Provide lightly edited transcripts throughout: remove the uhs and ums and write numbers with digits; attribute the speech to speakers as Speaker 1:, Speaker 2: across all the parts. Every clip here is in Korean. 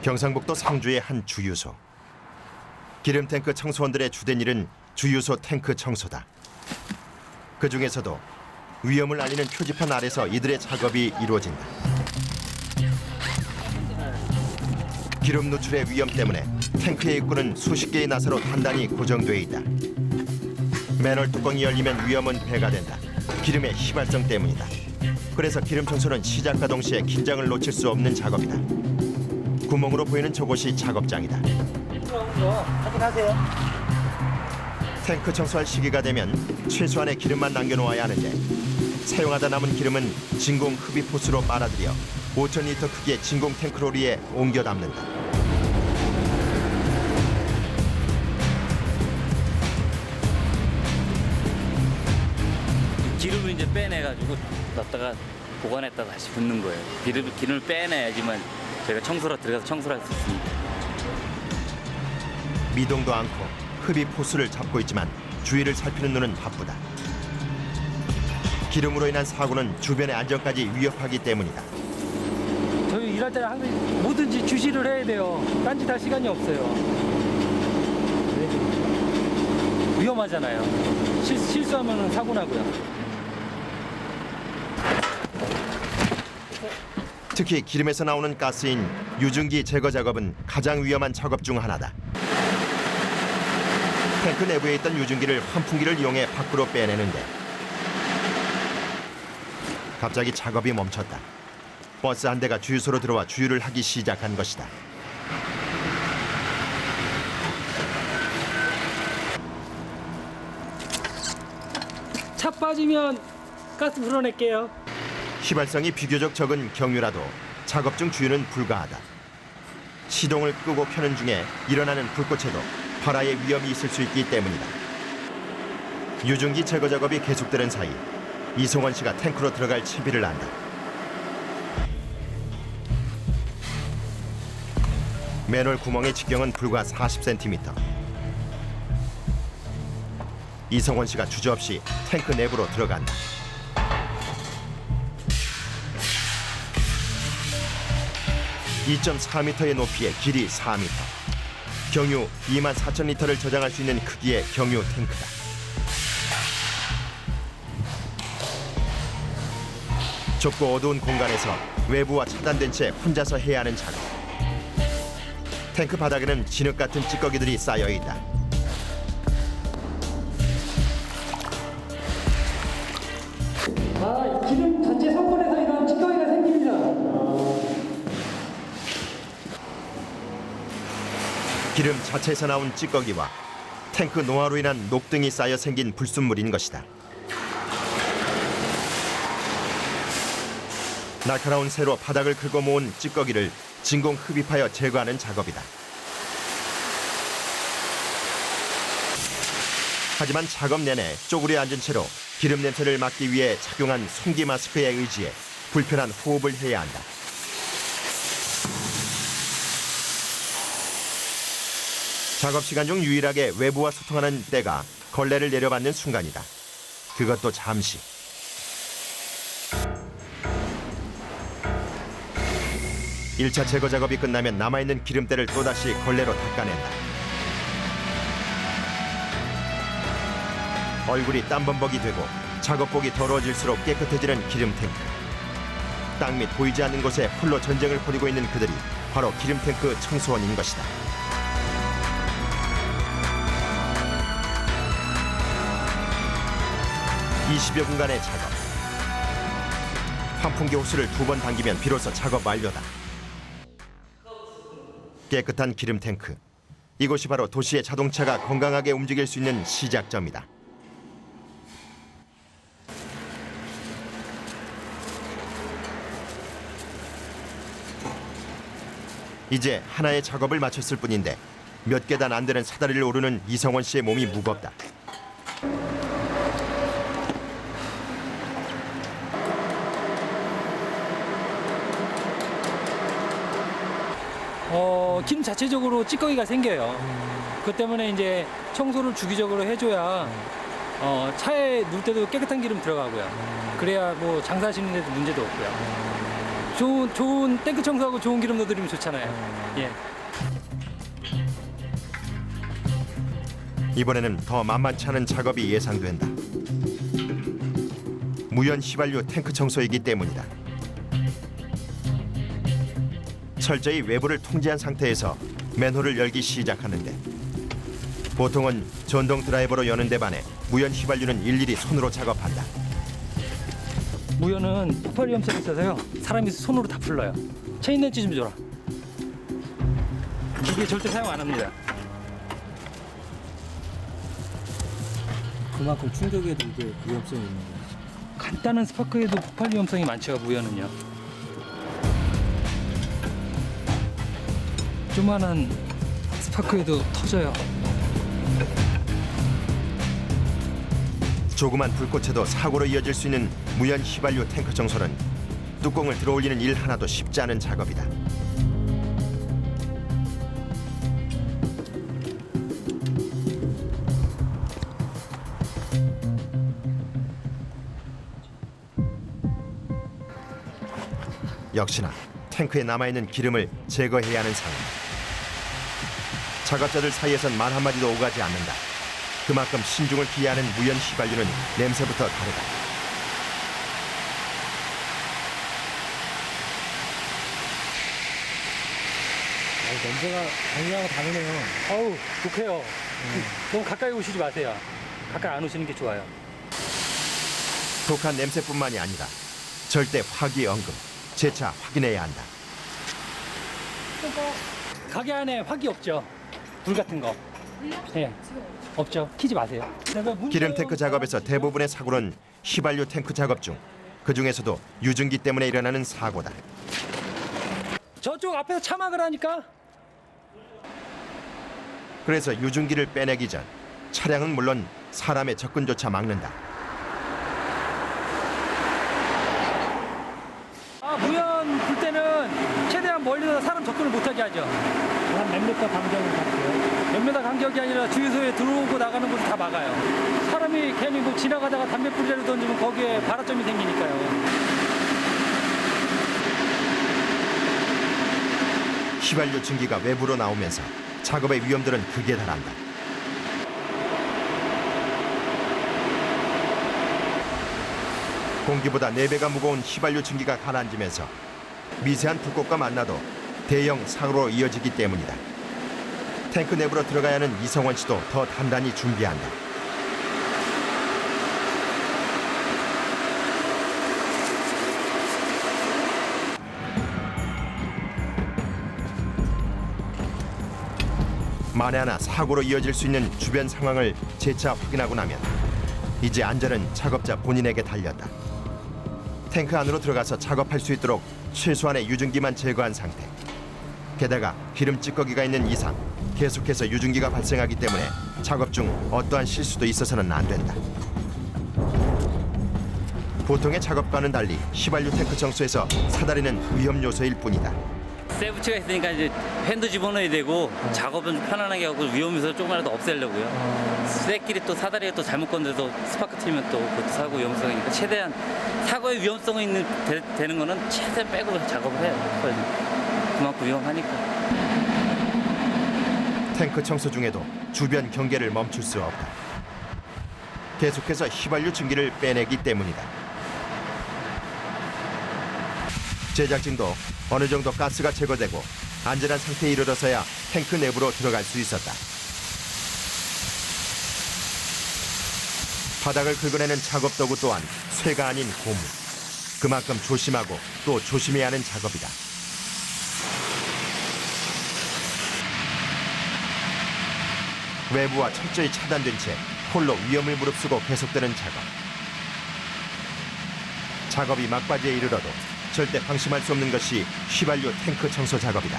Speaker 1: 경상북도 상주의 한 주유소. 기름탱크 청소원들의 주된 일은 주유소 탱크 청소다. 그중에서도 위험을 알리는 표지판 아래서 이들의 작업이 이루어진다. 기름 누출의 위험 때문에 탱크의 입구는 수십 개의 나사로 단단히 고정돼 있다. 맨홀 뚜껑이 열리면 위험은 배가 된다. 기름의 휘발성 때문이다. 그래서 기름 청소는 시작과 동시에 긴장을 놓칠 수 없는 작업이다. 구멍으로 보이는 저곳이 작업장이다.
Speaker 2: 확인하세요.
Speaker 1: 탱크 청소할 시기가 되면 최소한의 기름만 남겨놓아야 하는데 사용하다 남은 기름은 진공 흡입 호스로 빨아들여 5,000리터 크기의 진공 탱크로리에 옮겨 담는다.
Speaker 3: 기름을 이제 빼내가지고 넣었다가 보관했다 다시 붓는 거예요. 기름을 빼내야지만 저희가 청소로 들어가서 청소를 할 수 있습니다.
Speaker 1: 미동도 않고 흡입 호스를 잡고 있지만 주위를 살피는 눈은 바쁘다. 기름으로 인한 사고는 주변의 안전까지 위협하기 때문이다.
Speaker 2: 저희 일할 때는 항상 뭐든지 주시를 해야 돼요. 딴짓할 시간이 없어요. 네. 위험하잖아요. 실수하면 사고 나고요.
Speaker 1: 특히 기름에서 나오는 가스인 유증기 제거 작업은 가장 위험한 작업 중 하나다. 탱크 내부에 있던 유증기를 환풍기를 이용해 밖으로 빼내는데 갑자기 작업이 멈췄다. 버스 한 대가 주유소로 들어와 주유를 하기 시작한 것이다.
Speaker 2: 차 빠지면 가스 불어낼게요.
Speaker 1: 휘발성이 비교적 적은 경유라도 작업 중 주유는 불가하다. 시동을 끄고 켜는 중에 일어나는 불꽃에도 발화의 위험이 있을 수 있기 때문이다. 유증기 제거 작업이 계속되는 사이 이송원 씨가 탱크로 들어갈 채비를 한다. 맨홀 구멍의 직경은 불과 40cm. 이성원 씨가 주저없이 탱크 내부로 들어간다. (2.4m의) 높이에 길이 4m. 경유 24,000리터를 저장할 수 있는 크기의 경유 탱크다. 좁고 어두운 공간에서 외부와 차단된 채 혼자서 해야 하는 작업. 탱크 바닥에는 진흙 같은 찌꺼기들이 쌓여 있다.
Speaker 2: 기름 전체 성분에서 이런 찌꺼기가 생깁니다.
Speaker 1: 기름 자체에서 나온 찌꺼기와 탱크 노화로 인한 녹등이 쌓여 생긴 불순물인 것이다. 날카로운 새로 바닥을 긁어 모은 찌꺼기를 진공 흡입하여 제거하는 작업이다. 하지만 작업 내내 쪼그려 앉은 채로 기름 냄새를 막기 위해 착용한 송기 마스크에 의지해 불편한 호흡을 해야 한다. 작업 시간 중 유일하게 외부와 소통하는 때가 걸레를 내려받는 순간이다. 그것도 잠시. 일차 제거 작업이 끝나면 남아있는 기름때를 또다시 걸레로 닦아낸다. 얼굴이 땀범벅이 되고 작업복이 더러워질수록 깨끗해지는 기름 탱크. 땅 밑 보이지 않는 곳에 홀로 전쟁을 벌이고 있는 그들이 바로 기름 탱크 청소원인 것이다. (20여 분간의 작업. 환풍기 호스를 2번 당기면 비로소 작업 완료다. 깨끗한 기름 탱크. 이곳이 바로 도시의 자동차가 건강하게 움직일 수 있는 시작점이다. 이제 하나의 작업을 마쳤을 뿐인데 몇 계단 안 되는 사다리를 오르는 이성원 씨의 몸이 무겁다.
Speaker 2: 기름 자체적으로 찌꺼기가 생겨요. 그 때문에 이제 청소를 주기적으로 해줘야 차에 넣을 때도 깨끗한 기름 들어가고요. 그래야 뭐 장사하시는 데도 문제도 없고요. 좋은 탱크 청소하고 좋은 기름 넣어드리면 좋잖아요. 예.
Speaker 1: 이번에는 더 만만치 않은 작업이 예상된다. 무연 휘발유 탱크 청소이기 때문이다. 철저히 외부를 통제한 상태에서 맨홀을 열기 시작하는데 보통은 전동 드라이버로 여는 데 반해 무연 휘발유는 일일이 손으로 작업한다.
Speaker 2: 무연은 폭발 위험성이 있어서요. 사람이 손으로 다 풀러요. 체인 렌치 좀 줘라. 이게 절대 사용 안 합니다.
Speaker 4: 그만큼 충격에도 이게 위험성이 있는 거예요.
Speaker 2: 간단한 스파크에도 폭발 위험성이 많죠. 무연은요. 조만한 스파크에도 터져요.
Speaker 1: 조그만 불꽃에도 사고로 이어질 수 있는 무연 휘발유 탱크 청소는 뚜껑을 들어올리는 일 하나도 쉽지 않은 작업이다. 역시나 탱크에 남아있는 기름을 제거해야 하는 상황. 작업자들 사이에선 말 한마디도 오가지 않는다. 그만큼 신중을 기해야 하는 무연 휘발유는 냄새부터 다르다.
Speaker 4: 냄새가 강렬하고 다르네요.
Speaker 2: 어우, 독해요. 너무 가까이 오시지 마세요. 가까이 안 오시는 게 좋아요.
Speaker 1: 독한 냄새뿐만이 아니라 절대 화기언금, 재차 확인해야 한다.
Speaker 2: 가게 안에 화기 없죠? 불 같은 거. 예. 없죠. 키지 마세요.
Speaker 1: 기름 탱크 작업에서 대부분의 사고는 휘발유 탱크 작업 중 그중에서도 유증기 때문에 일어나는 사고다.
Speaker 2: 저쪽 앞에서 차 막으라니까.
Speaker 1: 그래서 유증기를 빼내기 전 차량은 물론 사람의 접근조차 막는다.
Speaker 2: 무연 불 때는 최대한 멀리서 사람 접근을 못하게 하죠.
Speaker 4: 한 몇 미터 간격을 갖고요.
Speaker 2: 몇 미터 간격이 아니라 주유소에 들어오고 나가는 곳을 다 막아요. 사람이 괜히 뭐 지나가다가 담배 뿌리라도 던지면 거기에 발화점이 생기니까요.
Speaker 1: 휘발유 증기가 외부로 나오면서 작업의 위험들은 극에 달한다. 공기보다 4배가 무거운 휘발유 증기가 가라앉으면서 미세한 불꽃과 만나도 대형 사고로 이어지기 때문이다. 탱크 내부로 들어가야 하는 이성원 씨도 더 단단히 준비한다. 만에 하나 사고로 이어질 수 있는 주변 상황을 재차 확인하고 나면 이제 안전은 작업자 본인에게 달렸다. 탱크 안으로 들어가서 작업할 수 있도록 최소한의 유증기만 제거한 상태. 게다가 기름 찌꺼기가 있는 이상 계속해서 유증기가 발생하기 때문에 작업 중 어떠한 실수도 있어서는 안 된다. 보통의 작업과는 달리 휘발유 탱크 청소에서 사다리는 위험 요소일 뿐이다.
Speaker 3: 세부치가 있으니까 이제 핸드 집어넣어야 되고 작업은 좀 편안하게 하고 위험 요소를 조금이라도 없애려고요. 쇠끼리 또 사다리가 또 잘못 건드려서 스파크 튀면 또 그것도 사고 위험성이니까 최대한 사고의 위험성이 되는 거는 최대한 빼고 작업을 해요. 그만큼 위험하니까.
Speaker 1: 탱크 청소 중에도 주변 경계를 멈출 수 없다. 계속해서 휘발유 증기를 빼내기 때문이다. 제작진도 어느 정도 가스가 제거되고 안전한 상태에 이르러서야 탱크 내부로 들어갈 수 있었다. 바닥을 긁어내는 작업 도구 또한 쇠가 아닌 고무. 그만큼 조심하고 또 조심해야 하는 작업이다. 외부와 철저히 차단된 채 홀로 위험을 무릅쓰고 계속되는 작업. 작업이 막바지에 이르러도 절대 방심할 수 없는 것이 휘발유 탱크 청소 작업이다.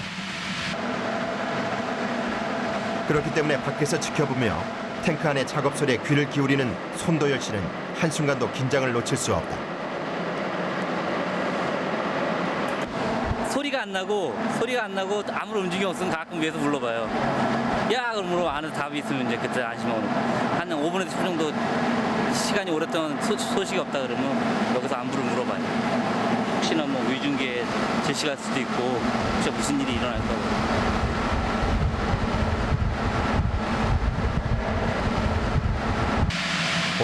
Speaker 1: 그렇기 때문에 밖에서 지켜보며 탱크 안의 작업 소리에 귀를 기울이는 손도열 씨는 한순간도 긴장을 놓칠 수 없다.
Speaker 3: 소리가 안 나고 아무런 움직임 없으면 가끔 위에서 불러봐요. 야 그러면 안에 답이 있으면 이제 그때 안심하고 한 5분에서 10분 정도 시간이 오랫동안 소식이 없다 그러면 여기서 안부를 물어봐요. 혹시나 뭐 위중기에 질식할 수도 있고 혹시 무슨 일이 일어날까 봐.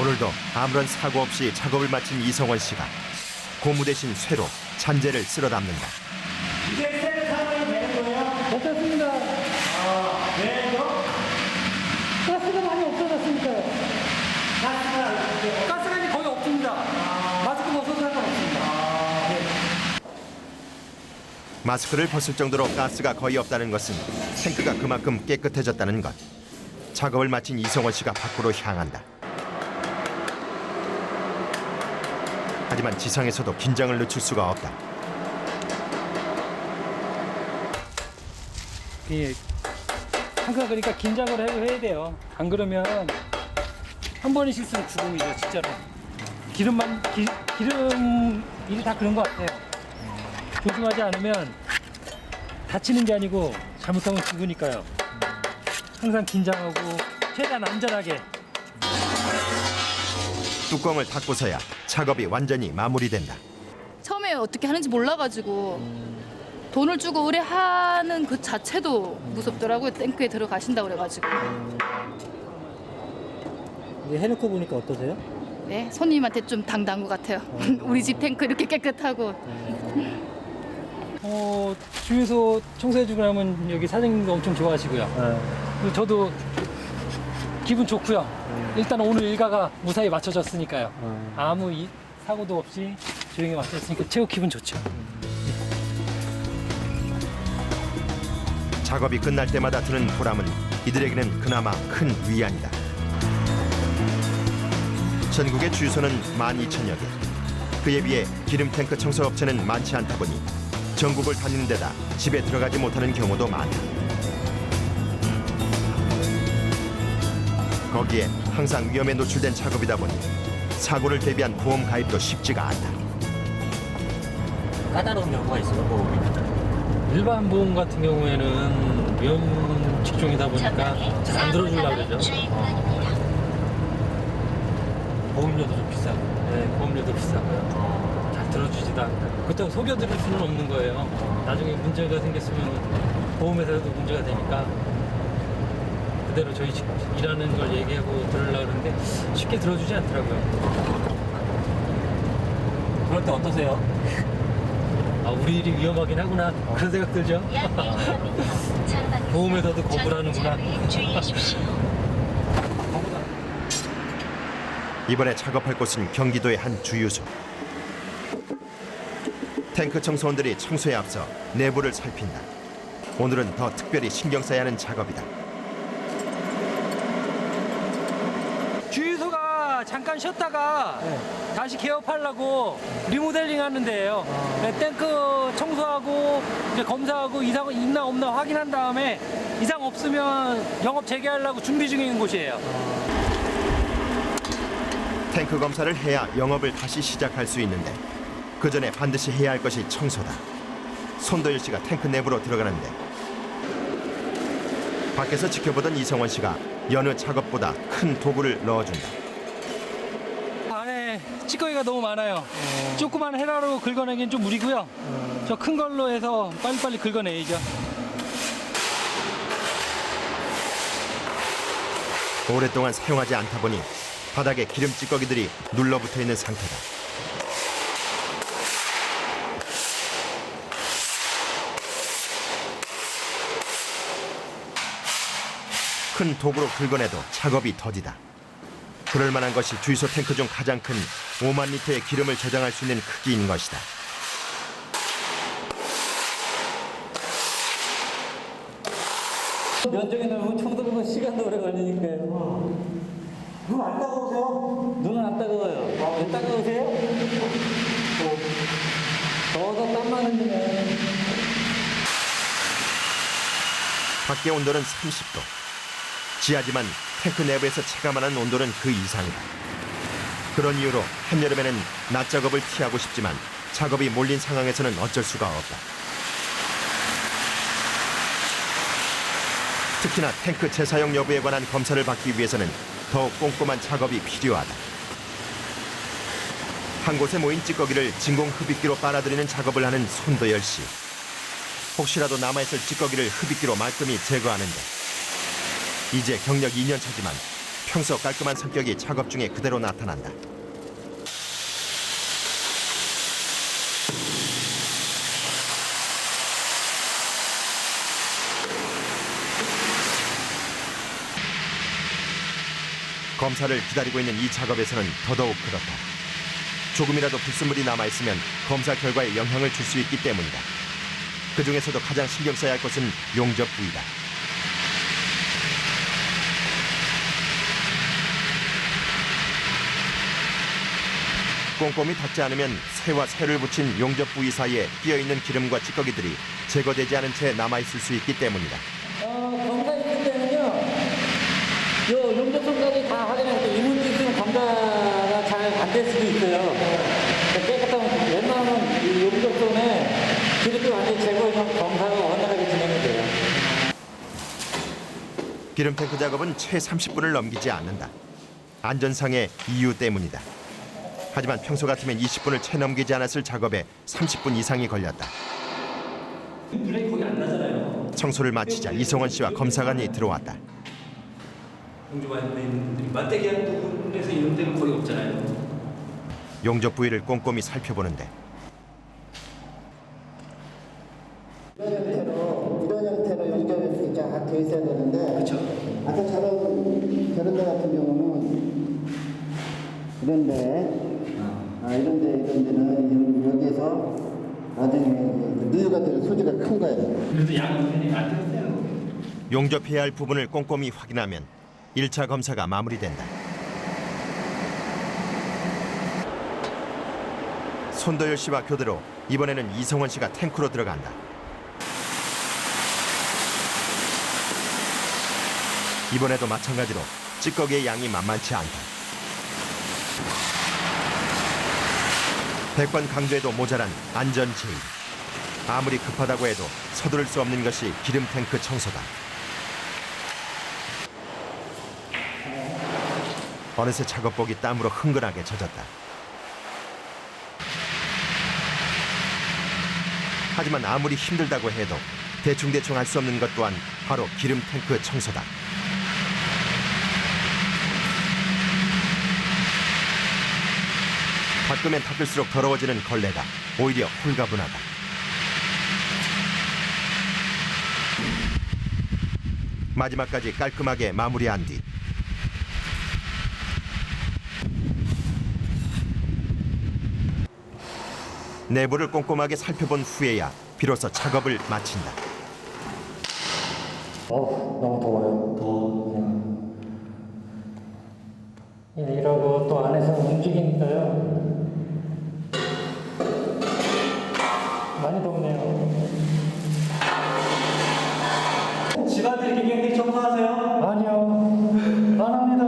Speaker 1: 오늘도 아무런 사고 없이 작업을 마친 이성원 씨가 고무 대신 쇠로 잔재를 쓸어 담는다.
Speaker 2: 어떻습니다. 가스가 많이 없어졌으니까요. 가스가 이제 거의 없습니다. 마스크 벗어도 상관없습니다.
Speaker 1: 마스크를 벗을 정도로 가스가 거의 없다는 것은 탱크가 그만큼 깨끗해졌다는 것. 작업을 마친 이성원 씨가 밖으로 향한다. 하지만 지상에서도 긴장을 늦출 수가 없다.
Speaker 2: 예, 항상 그러니까 긴장을 해야 돼요. 안 그러면 한 번의 실수는 죽음이죠, 진짜로. 기름 일이 다 그런 것 같아요. 조심하지 않으면 다치는 게 아니고 잘못하면 죽으니까요. 항상 긴장하고 최대한 안전하게.
Speaker 1: 뚜껑을 닫고서야 작업이 완전히 마무리된다.
Speaker 5: 처음에 어떻게 하는지 몰라가지고 돈을 주고 의뢰하는 그 자체도 무섭더라고요. 탱크에 들어가신다고 그래가지고.
Speaker 4: 이제 해놓고 보니까 어떠세요?
Speaker 5: 네, 손님한테 좀 당당한 것 같아요. 우리 집 탱크 이렇게 깨끗하고.
Speaker 2: 주유소 청소해주고 나면 여기 사장님도 엄청 좋아하시고요. 그리고 저도 기분 좋고요. 일단 오늘 일과가 무사히 맞춰졌으니까요. 아무 사고도 없이 조용히 맞춰졌으니까 최고 기분 좋죠.
Speaker 1: 작업이 끝날 때마다 드는 보람은 이들에게는 그나마 큰 위안이다. 전국의 주유소는 12,000여 개. 그에 비해 기름 탱크 청소 업체는 많지 않다 보니 전국을 다니는 데다 집에 들어가지 못하는 경우도 많다. 거기에 항상 위험에 노출된 작업이다 보니 사고를 대비한 보험 가입도 쉽지가 않다.
Speaker 4: 까다로운 경우가 있어요, 보험이.
Speaker 2: 일반 보험 같은 경우에는 위험 직종이다 보니까 잘 안 들어주려고 그러죠.
Speaker 4: 보험료도 좀 비싸고.
Speaker 2: 네, 보험료도 비싸고요. 잘 들어주지도 않고. 그렇다고 속여드릴 수는 없는 거예요. 나중에 문제가 생겼으면 보험회사에도 문제가 되니까 그대로 저희 일하는 걸 얘기하고 들으려고 그러는데 쉽게 들어주지 않더라고요.
Speaker 4: 그럴 때 어떠세요?
Speaker 2: 아, 우리 일이 위험하긴 하구나. 그런 생각 들죠? 보험회사도 거부하는구나.
Speaker 1: 이번에 작업할 곳은 경기도의 한 주유소. 탱크 청소원들이 청소에 앞서 내부를 살핀다. 오늘은 더 특별히 신경 써야 하는 작업이다.
Speaker 2: 주유소가 잠깐 쉬었다가 다시 개업하려고 리모델링 하는 데예요. 네, 탱크 청소하고 이제 검사하고 이상 있나 없나 확인한 다음에 이상 없으면 영업 재개하려고 준비 중에 있는 곳이에요.
Speaker 1: 탱크 검사를 해야 영업을 다시 시작할 수 있는데 그 전에 반드시 해야 할 것이 청소다. 손도일 씨가 탱크 내부로 들어가는데 밖에서 지켜보던 이성원 씨가 여느 작업보다 큰 도구를 넣어준다.
Speaker 2: 안에 찌꺼기가 너무 많아요. 조그만 헤라로 긁어내기는 좀 무리고요. 저 큰 걸로 해서 빨리빨리 긁어내야죠.
Speaker 1: 오랫동안 사용하지 않다 보니 바닥에 기름 찌꺼기들이 눌러붙어 있는 상태다. 큰 도구로 긁어내도 작업이 더디다. 그럴 만한 것이 주유소 탱크 중 가장 큰 5만 리터의 기름을 저장할 수 있는 크기인 것이다.
Speaker 2: 면적이 넓으면 청소하면 시간도 오래 걸리니까요. 눈 안 따가우세요? 눈은 안 따가워요. 왜 따가우세요? 더워서 땀 많은데.
Speaker 1: 밖의 온도는 30도. 지하지만 탱크 내부에서 체감하는 온도는 그 이상이다. 그런 이유로 한여름에는 낮 작업을 피하고 싶지만 작업이 몰린 상황에서는 어쩔 수가 없다. 특히나 탱크 재사용 여부에 관한 검사를 받기 위해서는 더욱 꼼꼼한 작업이 필요하다. 한 곳에 모인 찌꺼기를 진공 흡입기로 빨아들이는 작업을 하는 손도열 씨. 혹시라도 남아있을 찌꺼기를 흡입기로 말끔히 제거하는데 이제 경력 2년 차지만 평소 깔끔한 성격이 작업 중에 그대로 나타난다. 검사를 기다리고 있는 이 작업에서는 더더욱 그렇다. 조금이라도 불순물이 남아있으면 검사 결과에 영향을 줄 수 있기 때문이다. 그 중에서도 가장 신경 써야 할 것은 용접 부위다. 꼼꼼히 닦지 않으면 새와 새를 붙인 용접 부위 사이에 끼어있는 기름과 찌꺼기들이 제거되지 않은 채 남아있을 수 있기 때문이다.
Speaker 6: 검사 있을 때는요, 요 용접선까지 다 확인해야 돼. 이물질 있으면 검사가 잘 안 될 수도 있어요. 깨끗하면 웬만하면 이 용접선에 기름이 완전히 제거해서 검사가 원활하게 진행이 돼요.
Speaker 1: 기름 탱크 작업은 채 30분을 넘기지 않는다. 안전상의 이유 때문이다. 하지만 평소 같으면 20분을 채 넘기지 않았을 작업에 30분 이상이 걸렸다.
Speaker 2: 블레이 거기 안 나잖아요.
Speaker 1: 청소를 마치자 이성원 씨와 검사관이 들어왔다.
Speaker 2: 공주반에 있는 분들이 맞대기한 부분에서 이런 데는 거의 없잖아요.
Speaker 1: 용접 부위를 꼼꼼히 살펴보는데
Speaker 7: 이런 형태로 용접할 수 있게 되어 있어야 되는데 아까 저런 데 같은 경우는 이런 데는 여기에서 나중에 누유가 될 소지가 큰 거예요.
Speaker 2: 그래도 양면이 안 되는데요.
Speaker 1: 용접해야 할 부분을 꼼꼼히 확인하면 1차 검사가 마무리된다. 손도열 씨와 교대로 이번에는 이성원 씨가 탱크로 들어간다. 이번에도 마찬가지로 찌꺼기의 양이 만만치 않다. 100번 강조해도 모자란 안전 제의. 아무리 급하다고 해도 서두를 수 없는 것이 기름 탱크 청소다. 어느새 작업복이 땀으로 흥건하게 젖었다. 하지만 아무리 힘들다고 해도 대충대충 할 수 없는 것 또한 바로 기름 탱크 청소다. 닦으면 닦을수록 더러워지는 걸레가 오히려 홀가분하다. 마지막까지 깔끔하게 마무리한 뒤 내부를 꼼꼼하게 살펴본 후에야 비로소 작업을 마친다.
Speaker 6: 너무 더워요. 일하고 또 안에서 움직이니까요. 많이 덥네요.
Speaker 4: 집안들 굉장히 청소하세요?
Speaker 6: 아니요, 안 합니다.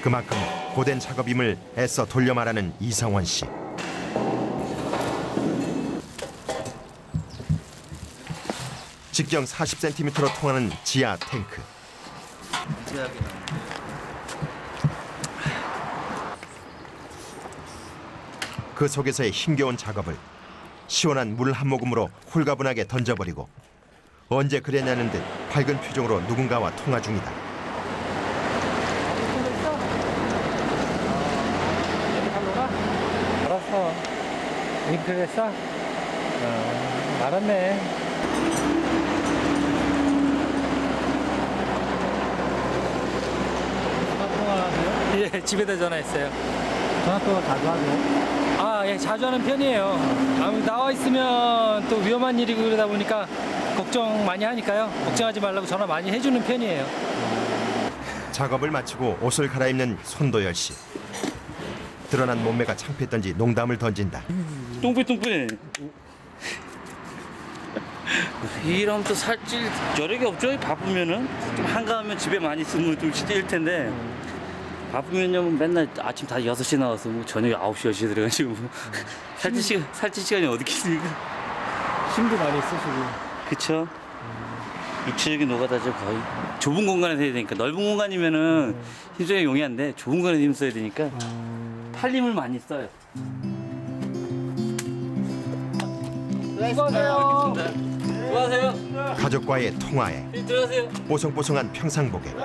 Speaker 1: 그만큼 고된 작업임을 애써 돌려 말하는 이성원 씨. 직경 40cm로 통하는 지하 탱크. 그 속에서의 힘겨운 작업을 시원한 물 한 모금으로 홀가분하게 던져버리고 언제 그랬냐는 듯 밝은 표정으로 누군가와 통화 중이다.
Speaker 6: 알았어. 링크했어? 알았네.
Speaker 2: 예, 집에다 전화했어요.
Speaker 6: 전화도 자주 하죠.
Speaker 2: 아, 예, 자주 하는 편이에요. 나와 있으면 또 위험한 일이고 그러다 보니까 걱정 많이 하니까요. 걱정하지 말라고 전화 많이 해주는 편이에요.
Speaker 1: 작업을 마치고 옷을 갈아입는 손도열 씨. 드러난 몸매가 창피했던지 농담을 던진다.
Speaker 3: 똥배똥배. 이러면 또 살찔 여력이 없죠. 바쁘면은 좀 한가하면 집에 많이 있으면 좀 찔 텐데 바쁘면요 맨날 아침 다 6시 나와서 뭐 저녁 9시 10시 들어가지고 살찔 시간이 어디 있습니까?
Speaker 6: 힘도 많이 쓰시고.
Speaker 3: 그쵸? 육체적인 노가다죠 거의. 좁은 공간에서 해야 되니까 넓은 공간이면은 힘쓰기 용이한데 좁은 공간에서 힘써야 되니까 팔 힘을 많이 써요. 수고하세요. 수고하세요.
Speaker 1: 가족과의 통화에
Speaker 3: 들어가세요.
Speaker 1: 뽀송뽀송한 평상복에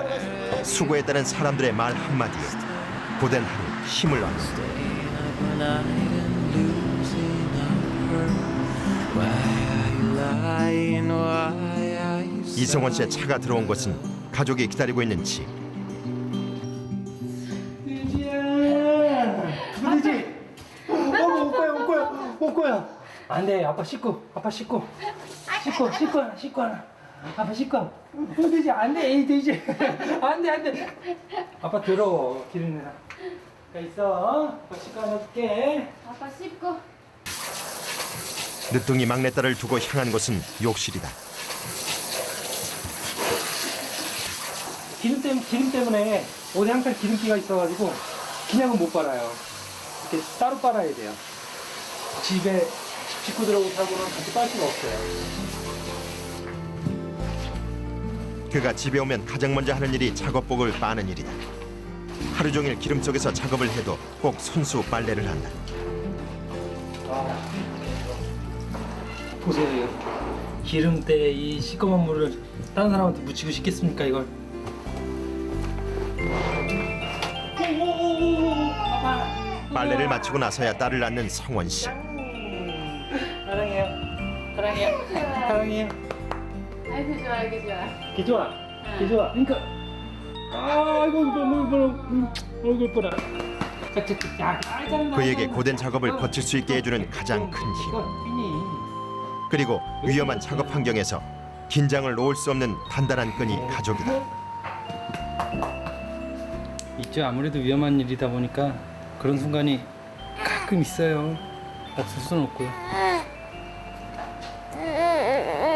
Speaker 1: 수고했다는 사람들의 말 한마디에 고된 하루 힘을 얻는다. 이성원 씨의 차가 들어온 곳은 가족이 기다리고 있는 집.
Speaker 4: 그러지? 올 거야. 안 돼, 아빠 씻고. 아빠 씻고 하나. 아빠 씻고. 되지, 안 돼, 에이, 되지. 안 돼. 아빠 들어, 기름 내놔. 가 있어. 아빠 씻고 하나 줄게.
Speaker 5: 아빠 씹고.
Speaker 1: 늦둥이 막내딸을 두고 향한 곳은 욕실이다.
Speaker 4: 기름 때문에 옷에 항상 기름기가 있어가지고 그냥은 못 빨아요. 이렇게 따로 빨아야 돼요. 집에 식구들 옷하고는 같이 빨 수가 없어요.
Speaker 1: 그가 집에 오면 가장 먼저 하는 일이 작업복을 빠는 일이다. 하루 종일 기름 속에서 작업을 해도 꼭 손수 빨래를 한다.
Speaker 4: 보세요. 기름때 이 시꺼먼 물을 다른 사람한테 묻히고 싶겠습니까 이걸?
Speaker 1: 빨래를 마치고 나서야 딸을 낳는 성원 씨.
Speaker 4: 사랑해요.
Speaker 5: 아이고 좋아.
Speaker 4: 개 좋아. 그러니까. 아이고 얼굴 보라.
Speaker 1: 그에게 고된 작업을 버틸 수 있게 해주는 가장 큰 힘. 그리고 위험한 작업 환경에서 긴장을 놓을 수 없는 단단한 끈이 가족이다.
Speaker 2: 있죠. 아무래도 위험한 일이다 보니까 그런 순간이 가끔 있어요. 없을 수는 없고요.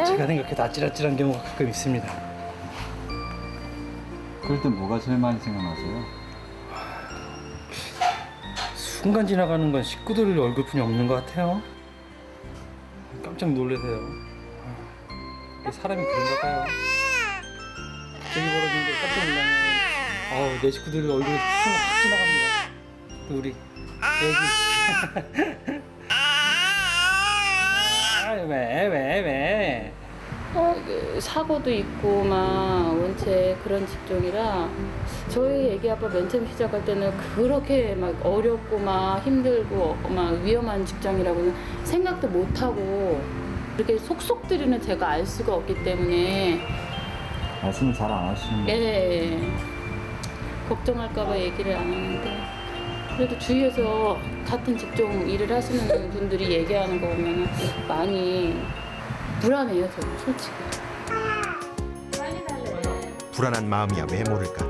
Speaker 2: 제가 생각해도 아찔아찔한 경우가 가끔 있습니다.
Speaker 8: 그럴 땐 뭐가 제일 많이 생각나세요?
Speaker 2: 순간 지나가는 건 식구들 얼굴뿐이 없는 것 같아요. 깜짝 놀라세요. 사람이 그런가 봐요. 갑자기 벌어지는데 깜짝 놀라면 내 식구들 얼굴에 순간 확 지나갑니다. 또 우리 애기. 왜?
Speaker 9: 사고도 있고 막 원체 그런 직종이라 저희 애기 아빠 맨 처음 시작할 때는 그렇게 막 어렵고 막 힘들고 막 위험한 직장이라고는 생각도 못 하고 그렇게 속속들이는 제가 알 수가 없기 때문에
Speaker 8: 말씀을 잘 안 하시는
Speaker 9: 예 걱정할까봐 얘기를 안 하는데 그래도 주위에서 같은 직종 일을 하시는 분들이 얘기하는 거 보면 많이 불안해요, 저는 솔직히.
Speaker 1: 불안한 마음이야 왜 모를까.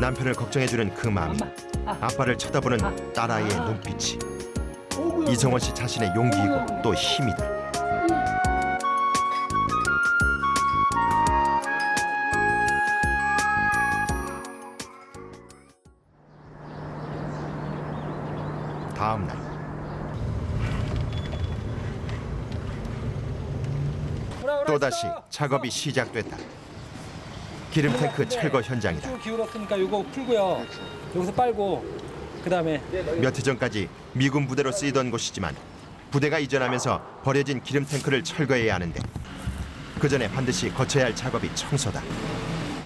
Speaker 1: 남편을 걱정해주는 그 마음이 아빠를 쳐다보는 딸아이의 눈빛이 이성원 씨 자신의 용기이고 또 힘이다. 다음 날 또다시 작업이 시작됐다. 기름 탱크 철거 현장이다.
Speaker 2: 쭉 기울었으니까 이거 풀고요. 여기서 빨고 그다음에
Speaker 1: 몇 해 전까지 미군 부대로 쓰이던 곳이지만 부대가 이전하면서 버려진 기름 탱크를 철거해야 하는데 그 전에 반드시 거쳐야 할 작업이 청소다.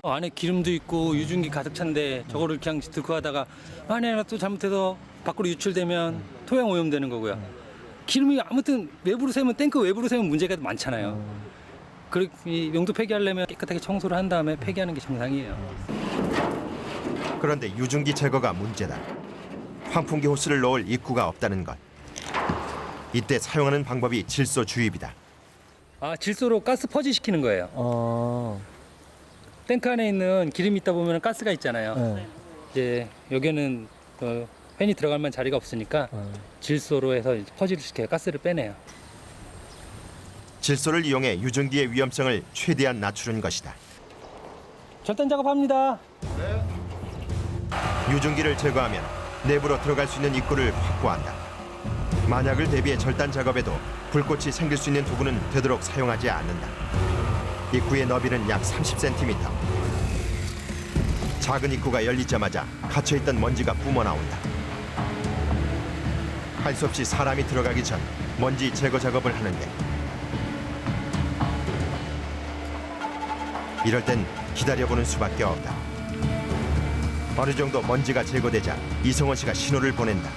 Speaker 2: 안에 기름도 있고 유증기 가득 찬데 저거를 그냥 들고 하다가 만에 하나 또 잘못해서 밖으로 유출되면 토양 오염되는 거고요. 기름이 아무튼 외부로 새면 탱크 외부로 새면 문제가 많잖아요. 이 용도 폐기하려면 깨끗하게 청소를 한 다음에 폐기하는 게 정상이에요.
Speaker 1: 그런데 유증기 제거가 문제다. 환풍기 호스를 넣을 입구가 없다는 것. 이때 사용하는 방법이 질소 주입이다.
Speaker 2: 질소로 가스 퍼지시키는 거예요. 탱크 안에 있는 기름이 있다 보면 가스가 있잖아요. 이제 여기는 팬이 들어갈 만한 자리가 없으니까 질소로 해서 퍼지를 시켜요. 가스를 빼내요.
Speaker 1: 질소를 이용해 유증기의 위험성을 최대한 낮추는 것이다.
Speaker 2: 절단 작업합니다.
Speaker 1: 유증기를 제거하면 내부로 들어갈 수 있는 입구를 확보한다. 만약을 대비해 절단 작업에도 불꽃이 생길 수 있는 도구는 되도록 사용하지 않는다. 입구의 너비는 약 30cm. 작은 입구가 열리자마자 갇혀있던 먼지가 뿜어나온다. 할 수 없이 사람이 들어가기 전 먼지 제거 작업을 하는데 이럴 땐 기다려보는 수밖에 없다. 어느 정도 먼지가 제거되자 이성원 씨가 신호를 보낸다.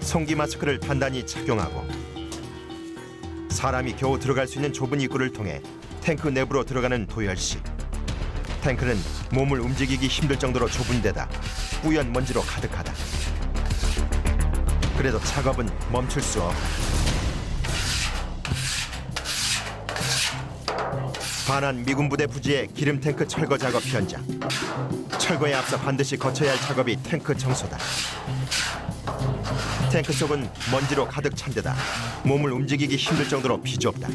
Speaker 1: 송기 마스크를 단단히 착용하고 사람이 겨우 들어갈 수 있는 좁은 입구를 통해 탱크 내부로 들어가는 도열 씨. 탱크는 몸을 움직이기 힘들 정도로 좁은 데다 뿌연 먼지로 가득하다. 그래도 작업은 멈출 수 없다. 반한 미군 부대 부지의 기름 탱크 철거 작업 현장. 철거에 앞서 반드시 거쳐야 할 작업이 탱크 청소다. 탱크 속은 먼지로 가득 찬 데다 몸을 움직이기 힘들 정도로 비좁다.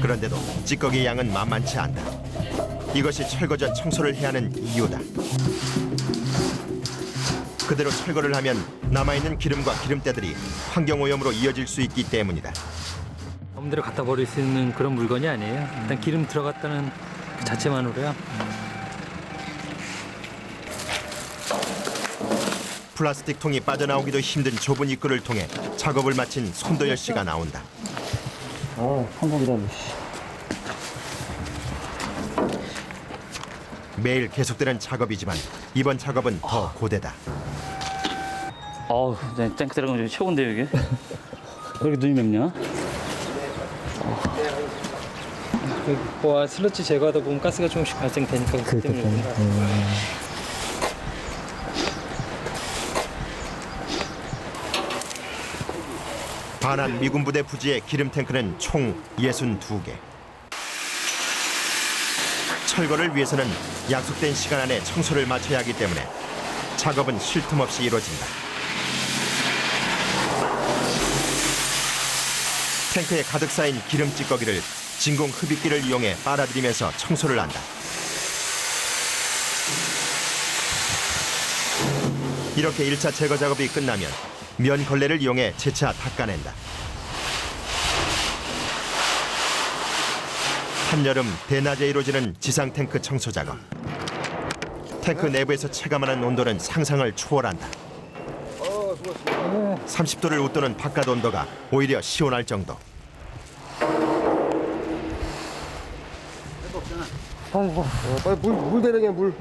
Speaker 1: 그런데도 찌꺼기 양은 만만치 않다. 이것이 철거 전 청소를 해야 하는 이유다. 그대로 철거를 하면 남아있는 기름과 기름때들이 환경오염으로 이어질 수 있기 때문이다.
Speaker 2: 마음대로 갖다 버릴 수 있는 그런 물건이 아니에요. 일단 기름 들어갔다는 그 자체만으로요.
Speaker 1: 플라스틱 통이 빠져나오기도 힘든 좁은 입구를 통해 작업을 마친 손도열 씨가 나온다.
Speaker 6: 한국이라고.
Speaker 1: 매일 계속되는 작업이지만 이번 작업은 더 고되다.
Speaker 3: 어우, 탱크 들어가면 최고인데요, 이게? 왜 이렇게 눈이 맵냐?
Speaker 2: 그 슬러지 제거하다 보면 가스가 조금씩 발생되니까 그렇기 때문에 그런 것 같아요.
Speaker 1: 반한 미군 부대 부지의 기름 탱크는 총 62개. 철거를 위해서는 약속된 시간 안에 청소를 마쳐야 하기 때문에 작업은 쉴 틈 없이 이루어진다. 탱크에 가득 쌓인 기름 찌꺼기를 진공 흡입기를 이용해 빨아들이면서 청소를 한다. 이렇게 1차 제거 작업이 끝나면 면 걸레를 이용해 재차 닦아낸다. 한여름 대낮에 이루어지는 지상 탱크 청소 작업. 탱크 내부에서 체감하는 온도는 상상을 초월한다. 30도를 웃도는 바깥 온도가 오히려 시원할 정도.
Speaker 10: 물 대령이야 물.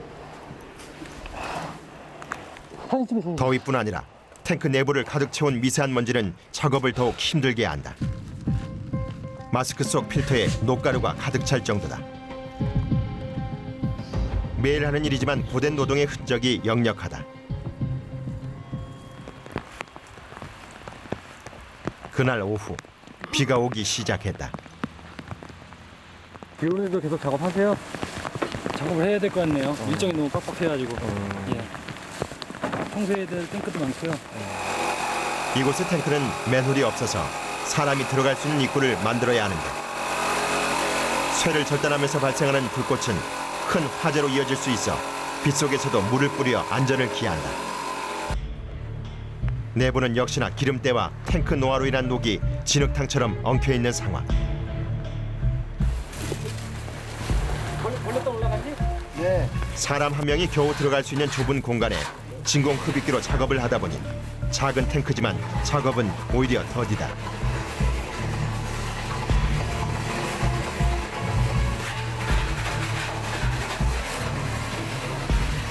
Speaker 1: 더위뿐 아니라 탱크 내부를 가득 채운 미세한 먼지는 작업을 더욱 힘들게 한다. 마스크 속 필터에 녹가루가 가득 찰 정도다. 매일 하는 일이지만 고된 노동의 흔적이 역력하다. 그날 오후 비가 오기 시작했다.
Speaker 10: 비 오는데도 계속 작업하세요?
Speaker 2: 작업을 해야 될 것 같네요. 일정이 너무 빡빡해가지고. 예. 청소해야 될 탱크도 많고요.
Speaker 1: 이곳의 탱크는 맨홀이 없어서 사람이 들어갈 수 있는 입구를 만들어야 하는데 쇠를 절단하면서 발생하는 불꽃은 큰 화재로 이어질 수 있어 빗속에서도 물을 뿌려 안전을 기한다. 내부는 역시나 기름때와 탱크 노화로 인한 녹이 진흙탕처럼 엉켜있는 상황. 사람 한 명이 겨우 들어갈 수 있는 좁은 공간에 진공 흡입기로 작업을 하다 보니 작은 탱크지만 작업은 오히려 더디다.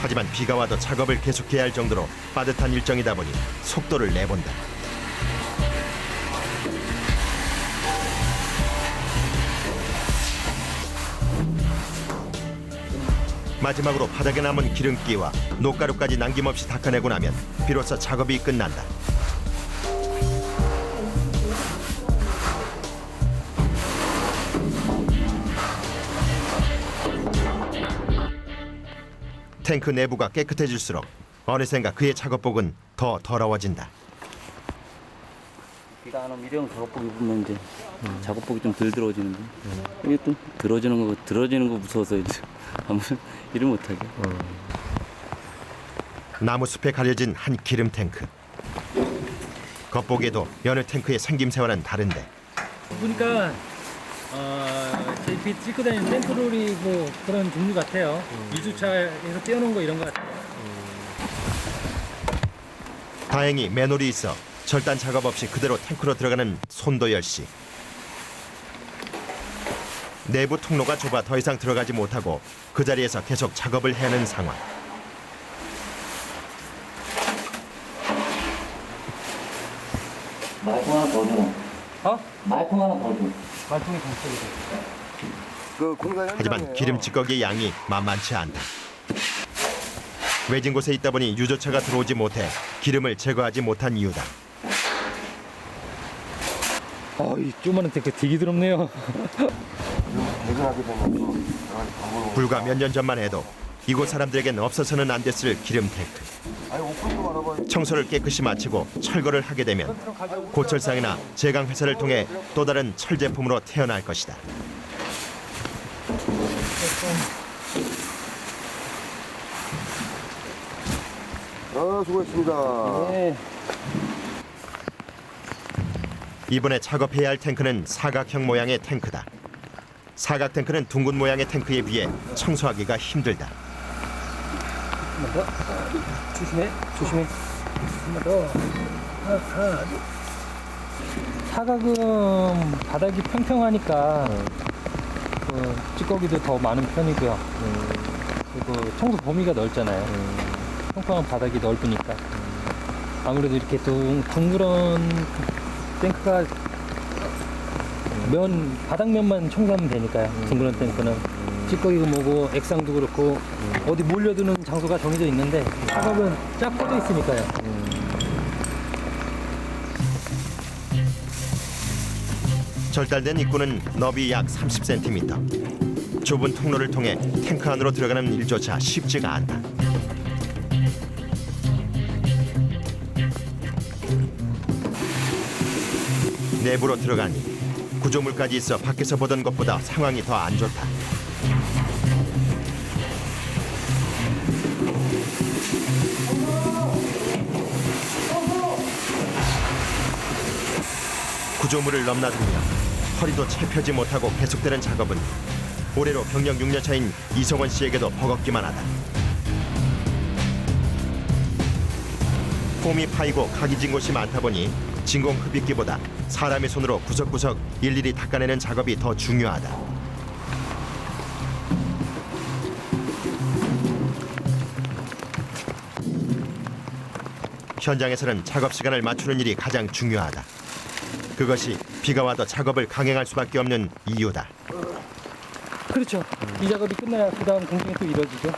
Speaker 1: 하지만 비가 와도 작업을 계속해야 할 정도로 빠듯한 일정이다 보니 속도를 내본다. 마지막으로 바닥에 남은 기름기와 녹가루까지 남김없이 닦아내고 나면 비로소 작업이 끝난다. 탱크 내부가 깨끗해질수록 어느샌가 그의 작업복은 더 더러워진다.
Speaker 3: 비가 안 오면 일회용 작업복 입으면 이제 작업복이 좀 덜 들어지는데 이게 또 들어지는 거 무서워서 이제 아무튼 일을 못하죠.
Speaker 1: 나무숲에 가려진 한 기름 탱크. 겉보기에도 여느 탱크의 생김새와는 다른데
Speaker 2: 보니까 JP 찍고 다니는 탱크롤이 뭐 그런 종류 같아요. 유주차에서 떼어놓은 거 이런 거 같아요.
Speaker 1: 다행히 맨홀이 있어 절단 작업 없이 그대로 탱크로 들어가는 손도열 씨. 내부 통로가 좁아 더 이상 들어가지 못하고 그 자리에서 계속 작업을 해야 하는 상황.
Speaker 6: 말통 하나 더 줘.
Speaker 2: 어?
Speaker 6: 말통 하나 더 줘.
Speaker 2: 말통이 장착이다.
Speaker 10: 그 공사
Speaker 1: 하지만 기름 찌꺼기의 양이 만만치 않다. 외진 곳에 있다 보니 유조차가 들어오지 못해 기름을 제거하지 못한 이유다.
Speaker 2: 이 조그마한 탱크 되게 더럽네요.
Speaker 10: 대근하게 되면
Speaker 1: 불과 몇 년 전만 해도 이곳 사람들에겐 없어서는 안 됐을 기름 탱크.
Speaker 10: 아니 오픈도 말아봐.
Speaker 1: 청소를 깨끗이 마치고 철거를 하게 되면 고철상이나 제강 회사를 통해 또 다른 철 제품으로 태어날 것이다.
Speaker 10: 수고했습니다.
Speaker 2: 네.
Speaker 1: 이번에 작업해야 할 탱크는 사각형 모양의 탱크다. 사각 탱크는 둥근 모양의 탱크에 비해 청소하기가 힘들다.
Speaker 2: 한 번 더. 조심해. 한 번 더. 하나, 둘. 사각은 바닥이 평평하니까 그 찌꺼기도 더 많은 편이고요. 그리고 청소 범위가 넓잖아요. 평평한 바닥이 넓으니까. 아무래도 이렇게 둥그런 탱크가 바닥면만 청소하면 되니까요. 둥그런 탱크는 찌꺼기고 뭐고 액상도 그렇고 어디 몰려드는 장소가 정해져 있는데 사각은 쫙 뻗어 있으니까요.
Speaker 1: 절단된 입구는 너비 약 30cm. 좁은 통로를 통해 탱크 안으로 들어가는 일조차 쉽지가 않다. 내부로 들어가니 구조물까지 있어 밖에서 보던 것보다 상황이 더 안 좋다. 구조물을 넘나들며 허리도 채 펴지 못하고 계속되는 작업은 올해로 경력 6년 차인 이성원 씨에게도 버겁기만 하다. 폼이 파이고 각이 진 곳이 많다 보니 진공 흡입기보다 사람의 손으로 구석구석 일일이 닦아내는 작업이 더 중요하다. 현장에서는 작업 시간을 맞추는 일이 가장 중요하다. 그것이 비가 와도 작업을 강행할 수밖에 없는 이유다.
Speaker 2: 그렇죠. 이 작업이 끝나야 그 다음 공정이 또 이루어지죠.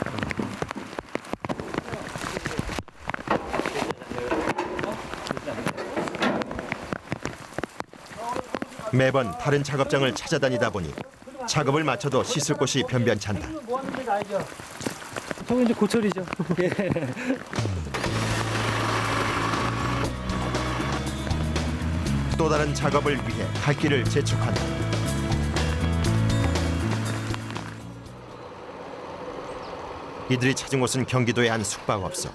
Speaker 1: 매번 다른 작업장을 찾아다니다 보니 작업을 마쳐도 씻을 곳이 변변찮다.
Speaker 2: 뭐 하는 데가 알죠? 저거 이제 고철이죠. 예.
Speaker 1: 또 다른 작업을 위해 갈 길을 재촉한다. 이들이 찾은 곳은 경기도의 한 숙박업소.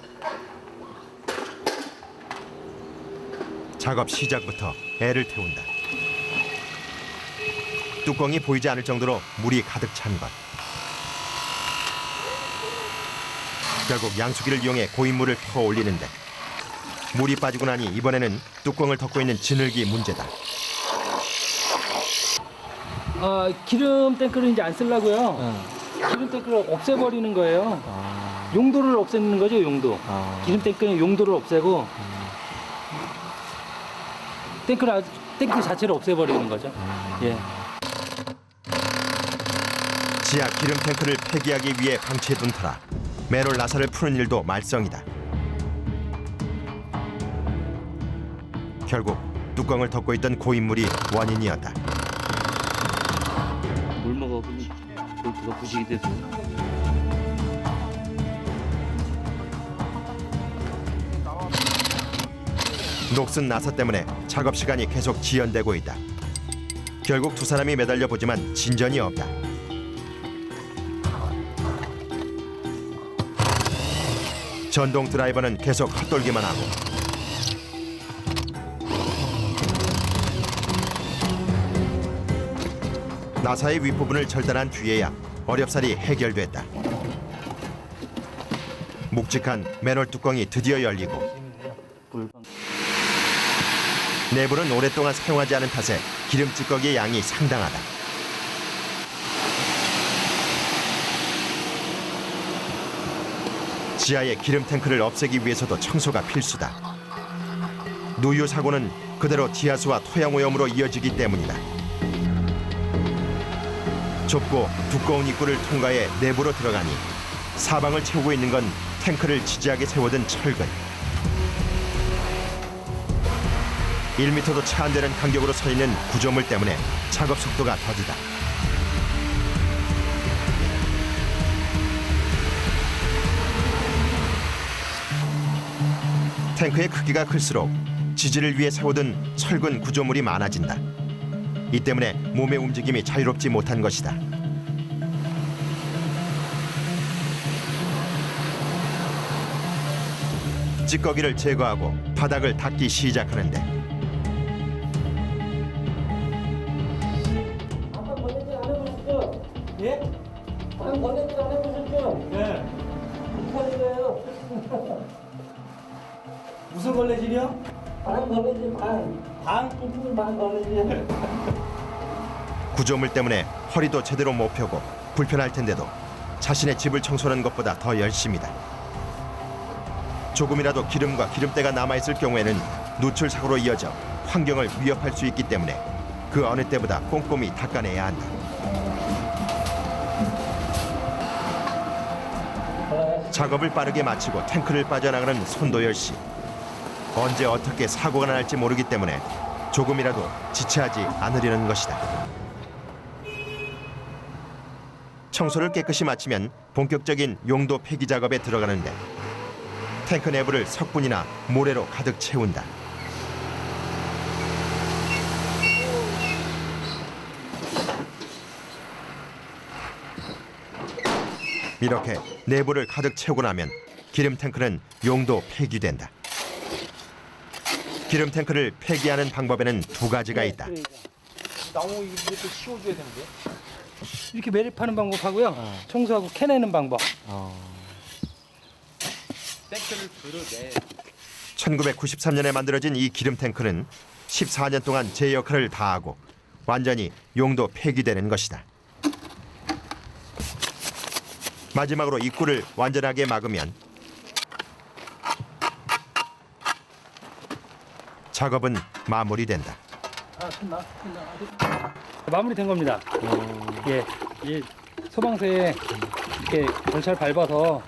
Speaker 1: 작업 시작부터 애를 태운다. 뚜껑이 보이지 않을 정도로 물이 가득 찬 것. 결국 양수기를 이용해 고인물을 퍼 올리는데 물이 빠지고 나니 이번에는 뚜껑을 덮고 있는 진흙이 문제다.
Speaker 2: 기름 탱크를 이제 안 쓰려고요. 기름 탱크를 없애버리는 거예요. 용도를 없애는 거죠, 용도. 기름 탱크는 용도를 없애고 탱크 자체를 없애버리는 거죠. 예.
Speaker 1: 지하 기름 탱크를 폐기하기 위해 방치해둔 터라 맨홀 나사를 푸는 일도 말썽이다. 결국 뚜껑을 덮고 있던 고인물이 원인이었다.
Speaker 3: 물 먹어보니 볼트가 부식이 돼서
Speaker 1: 녹슨 나사 때문에 작업 시간이 계속 지연되고 있다. 결국 두 사람이 매달려 보지만 진전이 없다. 전동 드라이버는 계속 헛돌기만 하고 나사의 윗부분을 절단한 뒤에야 어렵사리 해결됐다. 묵직한 맨홀 뚜껑이 드디어 열리고 내부는 오랫동안 사용하지 않은 탓에 기름 찌꺼기의 양이 상당하다. 지하의 기름 탱크를 없애기 위해서도 청소가 필수다. 누유 사고는 그대로 지하수와 토양 오염으로 이어지기 때문이다. 좁고 두꺼운 입구를 통과해 내부로 들어가니 사방을 채우고 있는 건 탱크를 지지하게 세워둔 철근. 1m도 채 안 되는 간격으로 서 있는 구조물 때문에 작업 속도가 더디다. 탱크의 크기가 클수록 지지를 위해 세워둔 철근 구조물이 많아진다. 이 때문에 몸의 움직임이 자유롭지 못한 것이다. 찌꺼기를 제거하고 바닥을 닦기 시작하는데
Speaker 6: 아까 걸레질 안 해보셨죠? 예? 방 걸레질 안 해보셨죠? 네. 어떻게 거예요?
Speaker 4: 무슨 걸레질이요?
Speaker 6: 방 걸레질 방 부품을 방 걸레질.
Speaker 1: 구조물 때문에 허리도 제대로 못 펴고 불편할 텐데도 자신의 집을 청소하는 것보다 더 열심이다. 조금이라도 기름과 기름때가 남아있을 경우에는 누출 사고로 이어져 환경을 위협할 수 있기 때문에 그 어느 때보다 꼼꼼히 닦아내야 한다. 작업을 빠르게 마치고 탱크를 빠져나가는 손도열 씨. 언제 어떻게 사고가 날지 모르기 때문에 조금이라도 지체하지 않으려는 것이다. 청소를 깨끗이 마치면 본격적인 용도 폐기 작업에 들어가는데 탱크 내부를 석분이나 모래로 가득 채운다. 이렇게 내부를 가득 채우고 나면 기름 탱크는 용도 폐기된다. 기름 탱크를 폐기하는 방법에는 두 가지가 있다.
Speaker 4: 나무 이렇게 씌워줘야 되는데. 이렇게 매립하는 방법하고요. 청소하고 캐내는 방법.
Speaker 1: 1993년에 만들어진 이 기름 탱크는 14년 동안 제 역할을 다하고 완전히 용도 폐기되는 것이다. 마지막으로 입구를 완전하게 막으면 작업은 마무리된다.
Speaker 4: 마무리된 겁니다. 예, 이 소방서에 이렇게 경찰 밟아서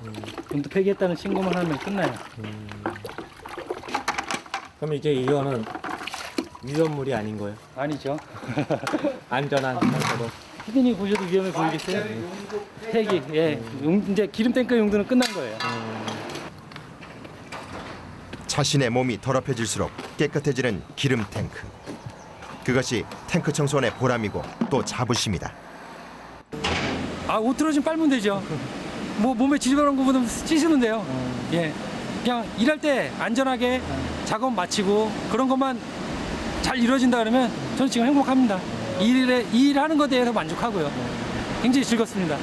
Speaker 4: 용도 폐기했다는 신고만 하면 끝나요.
Speaker 11: 그럼 이제 이거는 위험물이 아닌 거예요?
Speaker 4: 아니죠.
Speaker 11: 안전한 상태로.
Speaker 4: 피디님 보셔도 위험해 보이겠어요? 폐기, 예, 이제 기름 탱크 용도는 끝난 거예요.
Speaker 1: 자신의 몸이 더럽혀질수록 깨끗해지는 기름 탱크. 그것이 탱크 청소원의 보람이고 또 자부심이다.
Speaker 4: 아, 옷 틀어지면 빨면 되죠. 뭐 몸에 지저분한 거보다 씻으면 돼요. 예, 그냥 일할 때 안전하게 작업 마치고 그런 것만 잘 이루어진다 그러면 저는 지금 행복합니다. 일하는 것에 대해서 만족하고요. 굉장히 즐겁습니다.